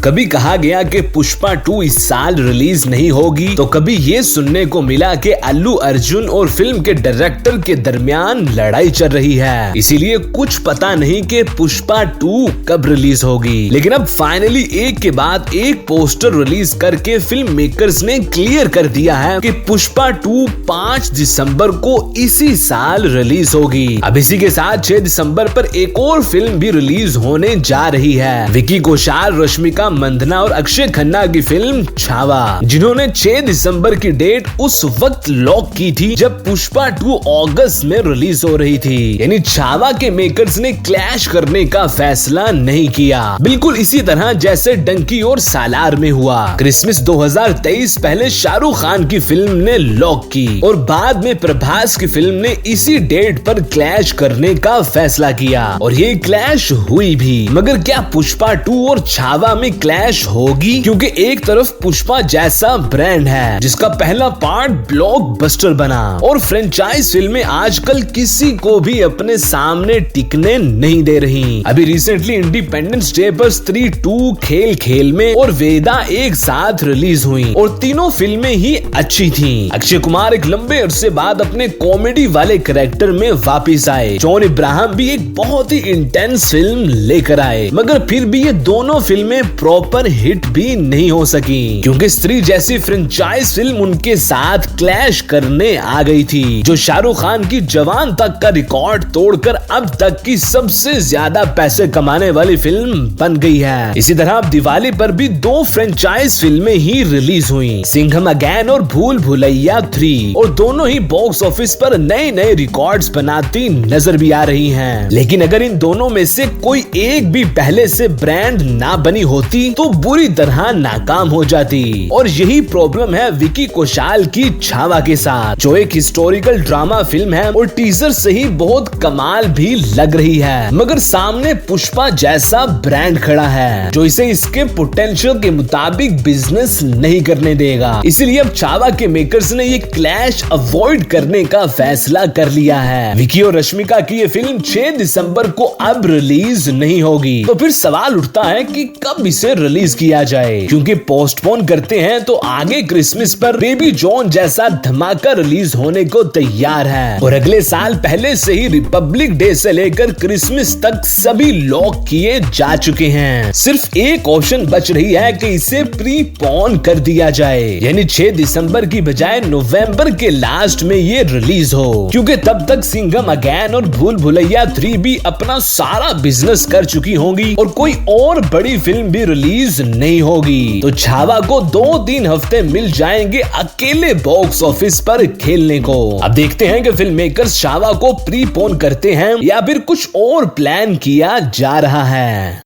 कभी कहा गया कि पुष्पा 2 इस साल रिलीज नहीं होगी, तो कभी ये सुनने को मिला कि अल्लू अर्जुन और फिल्म के डायरेक्टर के दरमियान लड़ाई चल रही है, इसीलिए कुछ पता नहीं कि पुष्पा 2 कब रिलीज होगी। लेकिन अब फाइनली एक के बाद एक पोस्टर रिलीज करके फिल्म मेकर्स ने क्लियर कर दिया है कि पुष्पा 2 5 दिसंबर को इसी साल रिलीज होगी। अब इसी के साथ 6 दिसंबर पर एक और फिल्म भी रिलीज होने जा रही है, विकी कौशल, रश्मिका मंदाना और अक्षय खन्ना की फिल्म छावा, जिन्होंने 6 दिसंबर की डेट उस वक्त लॉक की थी जब पुष्पा 2 अगस्त में रिलीज हो रही थी। यानी छावा के मेकर्स ने क्लैश करने का फैसला नहीं किया, बिल्कुल इसी तरह जैसे डंकी और सालार में हुआ। क्रिसमस 2023 पहले शाहरुख खान की फिल्म ने लॉक की और बाद में प्रभास की फिल्म ने इसी डेट पर क्लैश करने का फैसला किया और ये क्लैश हुई भी। मगर क्या पुष्पा 2 और छावा में क्लैश होगी? क्योंकि एक तरफ पुष्पा जैसा ब्रांड है जिसका पहला पार्ट ब्लॉकबस्टर बना और फ्रेंचाइज फिल्में आजकल किसी को भी अपने सामने टिकने नहीं दे रही। अभी रिसेंटली इंडिपेंडेंस डे पर स्त्री 2, खेल खेल में और वेदा एक साथ रिलीज हुई और तीनों फिल्में ही अच्छी थीं। अक्षय कुमार एक लंबे अरसे बाद अपने कॉमेडी वाले कैरेक्टर में वापस आए। जॉन इब्राहिम भी एक बहुत ही इंटेंस फिल्म लेकर आए, मगर फिर भी ये दोनों फिल्में प्रॉपर हिट भी नहीं हो सकी क्योंकि स्त्री जैसी फ्रेंचाइज फिल्म उनके साथ क्लैश करने आ गई थी, जो शाहरुख खान की जवान तक का रिकॉर्ड तोड़कर अब तक की सबसे ज्यादा पैसे कमाने वाली फिल्म बन गई है। इसी तरह अब दिवाली पर भी 2 फ्रेंचाइज फिल्में ही रिलीज हुई, सिंघम अगेन और भूल भुलैया 3, और दोनों ही बॉक्स ऑफिस पर नए नए रिकॉर्ड्स बनाती नजर भी आ रही हैं। लेकिन अगर इन दोनों में से कोई एक भी पहले से ब्रांड ना बनी होती तो बुरी तरह नाकाम हो जाती, और यही प्रॉब्लम है विकी कौशल की छावा के साथ, जो एक हिस्टोरिकल ड्रामा फिल्म है और टीजर से ही बहुत कमाल भी लग रही है, मगर सामने पुष्पा जैसा ब्रांड खड़ा है जो इसे इसके पोटेंशियल के मुताबिक बिजनेस नहीं करने देगा। इसलिए अब छावा के मेकर्स ने ये क्लैश अवॉइड करने का फैसला कर लिया है। विकी और रश्मिका की ये फिल्म 6 दिसंबर को अब रिलीज नहीं होगी, तो फिर सवाल उठता है कि कब इसे रिलीज किया जाए, क्योंकि पोस्टपोन करते हैं तो आगे क्रिसमस पर बेबी जॉन जैसा धमाका रिलीज होने को तैयार है और अगले साल पहले से ही रिपब्लिक डे से लेकर क्रिसमस तक सभी लॉक किए जा चुके हैं। सिर्फ एक ऑप्शन बच रही है कि इसे प्रीपोन कर दिया जाए, यानी 6 दिसंबर की बजाय नवंबर के लास्ट में ये रिलीज हो, क्योंकि तब तक सिंघम अगेन और भूल भुलैया 3 भी अपना सारा बिजनेस कर चुकी होंगी और कोई और बड़ी फिल्म भी रिलीज नहीं होगी। तो छावा को 2-3 हफ्ते मिल जाएंगे अकेले बॉक्स ऑफिस पर खेलने को। अब देखते हैं कि फिल्म मेकर्स छावा को प्रीपोन करते हैं या फिर कुछ और प्लान किया जा रहा है।